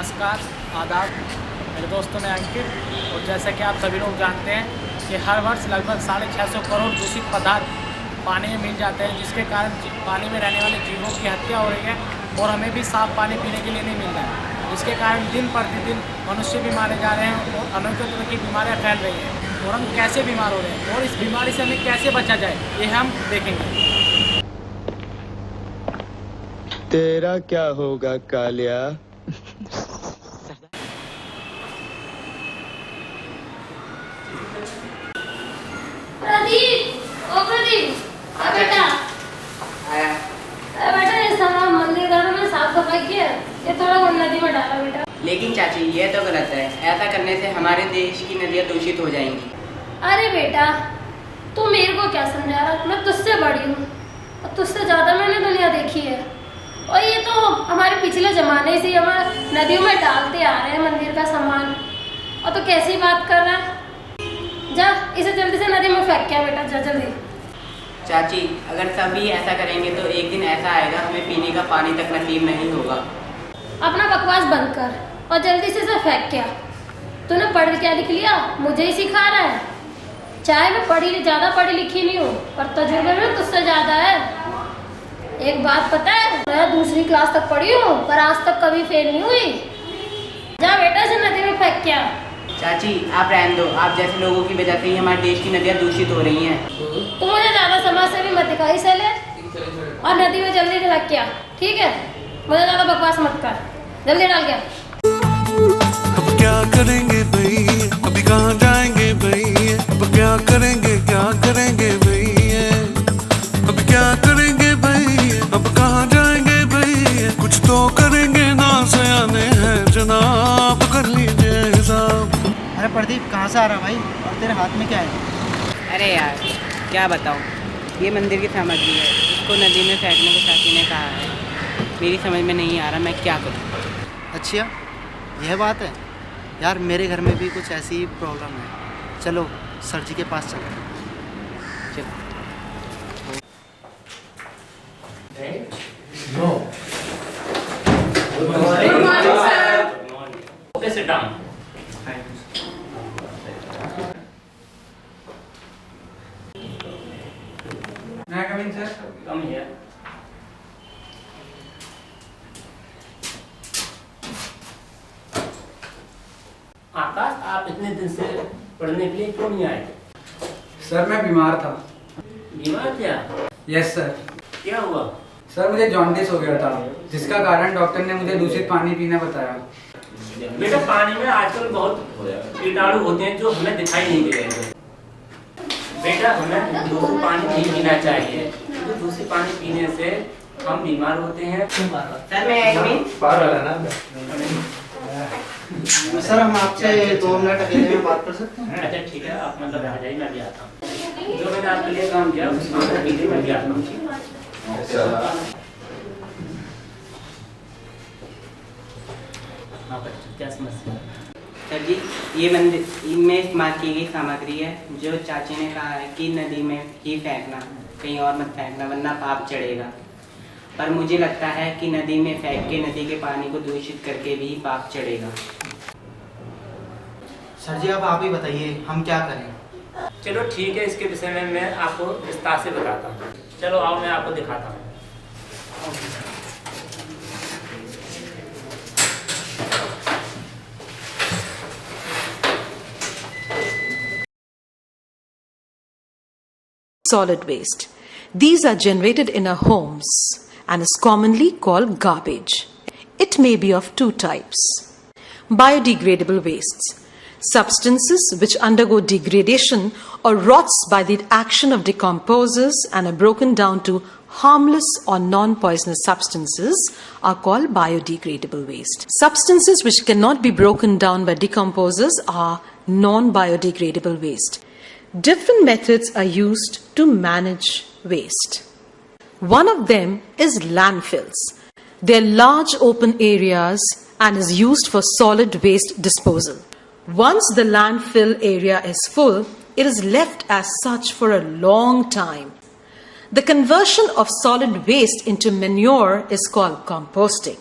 नमस्कार, आदाब मेरे दोस्तों, मैं अंकित। और जैसा कि आप सभी लोग जानते हैं कि हर वर्ष लगभग 650 करोड़ दूषित पदार्थ पानी में मिल जाते हैं, जिसके कारण पानी में रहने वाले जीवों की हत्या हो रही है और हमें भी साफ़ पानी पीने के लिए नहीं मिल रहा है। जिसके कारण दिन प्रतिदिन मनुष्य भी मारे जा रहे हैं और अनेकों तरह की बीमारियाँ फैल रही हैं। और हम कैसे बीमार हो रहे हैं और इस बीमारी से हमें कैसे बचा जाए, ये हम देखेंगे। तेरा क्या होगा कालिया? प्रदीप, ओ प्रदीप, बेटा बेटा ये सारा मंदिर घर में साफ सफाई किया, ये थोड़ा नदी में डाला बेटा। लेकिन चाची ये तो गलत है, ऐसा करने से हमारे देश की नदियाँ दूषित हो जाएंगी। अरे बेटा, तू मेरे को क्या समझा रहा? मैं तुझसे बड़ी हूँ और तुझसे ज़्यादा मैंने दुनिया देखी है। और ये तो हमारे पिछले ज़माने से हमारे नदियों में डालते आ रहे हैं मंदिर का सामान, और तो कैसी बात कर रहा है? जा इसे जल्दी से नदी में फेंक के बेटा, जा जल्दी। चाची अगर सभी ऐसा करेंगे तो एक दिन ऐसा आएगा हमें पीने का पानी तक नसीब नहीं होगा। अपना बकवास बंद कर और जल्दी से इसे फेंक के आ। तूने पढ़ क्या लिख लिया? मुझे ही सिखा रहा है। चाहे मैं ज़्यादा पढ़ी लिखी नहीं हूँ, पर तजुर्बे में तुझसे ज़्यादा है। एक बात पता है, मैं दूसरी क्लास तक पढ़ी हूँ पर आज तक कभी फेल नहीं हुई। जा बेटा इसे नदी में फेंक के आ। चाची आप रहने दो, आप जैसे लोगों की वजह से ही हमारे देश की नदियाँ दूषित हो रही हैं। तू मुझे ज़्यादा समाज से भी मत दिखा, इसे ले और नदी में जल्दी फेंक के आ, ठीक है? मुझे ज़्यादा बकवास मत कर, जल्दी डाल के। अब क्या करेंगे भाई, अभी कहाँ जाएंगे भाई, अब क्या करेंगे भाई, अब क्या करेंगे भाई, अब कहाँ जाएंगे भाई, कुछ तो करेंगे ना, सयाने हैं जनाब, कर लीजिए हिसाब। अरे प्रदीप, कहाँ से आ रहा भाई और तेरे हाथ में क्या है? अरे यार क्या बताऊँ, ये मंदिर की सामग्री है, इसको नदी में फेंकने को चाची ने कहा है। मेरी समझ में नहीं आ रहा मैं क्या करूँ। अच्छा यह बात है यार, मेरे घर में भी कुछ ऐसी ही प्रॉब्लम है। चलो सर जी के पास चलते हैं। Okay, sit down. May I come in, sir? Come here. आकाश, आप इतने दिन से पढ़ने के लिए क्यों नहीं आए? सर मैं बीमार था। बीमार थे? Yes sir. क्या हुआ? सर मुझे जॉन्डिस हो गया था, जिसका कारण डॉक्टर ने मुझे दूषित पानी पीना बताया। बेटा, पानी में आजकल बहुत कीटाणु होते हैं जो हमें दिखाई नहीं दे रहे। बेटा, हमें दूषित पानी नहीं पीना चाहिए, क्योंकि दूषित पानी पीने से हम बीमार होते हैं। सर मैं एक मिनट सर हम आपसे 2 मिनट अकेले में बात कर सकते हैं? अच्छा ठीक है, आप मतलब आ जाइए, मैं भी आता हूँ। जो मैंने आपके लिए काम किया उसमें मैं भी आता हूँ। हाँ बच्चों, क्या समस्या? सर जी ये मंदिर में इस्तेमाल की गई सामग्री है, जो चाची ने कहा है कि नदी में ही फेंकना, कहीं और मत फेंकना वरना पाप चढ़ेगा। पर मुझे लगता है कि नदी में फेंक के नदी के पानी को दूषित करके भी पाप चढ़ेगा। सर जी अब आप ही बताइए हम क्या करें? चलो ठीक है, इसके विषय में मैं आपको विस्तार से बताता हूँ। चलो आओ, मैं आपको दिखाता हूँ। Solid waste. These are generated in our homes and is commonly called garbage. It may be of 2 types. Biodegradable wastes. Substances which undergo degradation or rots by the action of decomposers and are broken down to harmless or non-poisonous substances are called biodegradable waste. Substances which cannot be broken down by decomposers are non-biodegradable waste. Different methods are used to manage waste. One of them is landfills. They are large open areas and is used for solid waste disposal. Once the landfill area is full, it is left as such for a long time. The conversion of solid waste into manure is called composting.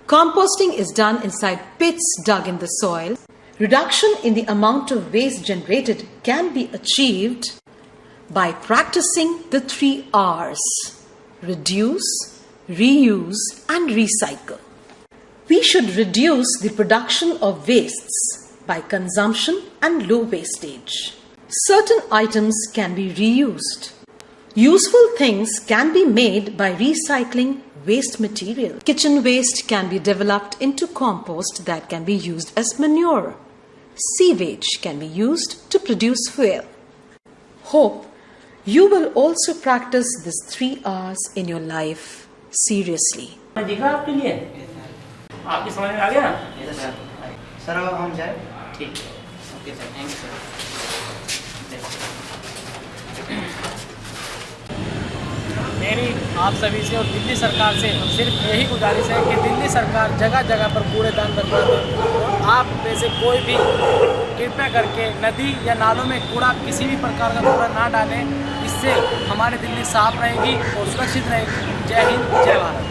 Composting is done inside pits dug in the soil. Reduction in the amount of waste generated can be achieved by practicing the 3 R's: reduce, reuse, and recycle. We should reduce the production of wastes by consumption and low wastage. Certain items can be reused. Useful things can be made by recycling waste material. Kitchen waste can be developed into compost that can be used as manure. Sewage can be used to produce fuel. Hope you will also practice these 3 R's in your life seriously. दिखा आपके लिए आपकी समझ में आ गया ना? Yes sir. Sir अब हम जाए? ठीक है, okay sir, thank you sir. मेरी आप सभी से और दिल्ली सरकार से सिर्फ यही गुजारिश है कि दिल्ली सरकार जगह जगह पर कूड़ेदान बनवा दे। आप में से कोई भी कृपया करके नदी या नालों में कूड़ा, किसी भी प्रकार का कूड़ा ना डालें। इससे हमारी दिल्ली साफ रहेगी और सुरक्षित रहेगी। जय हिंद, जय भारत।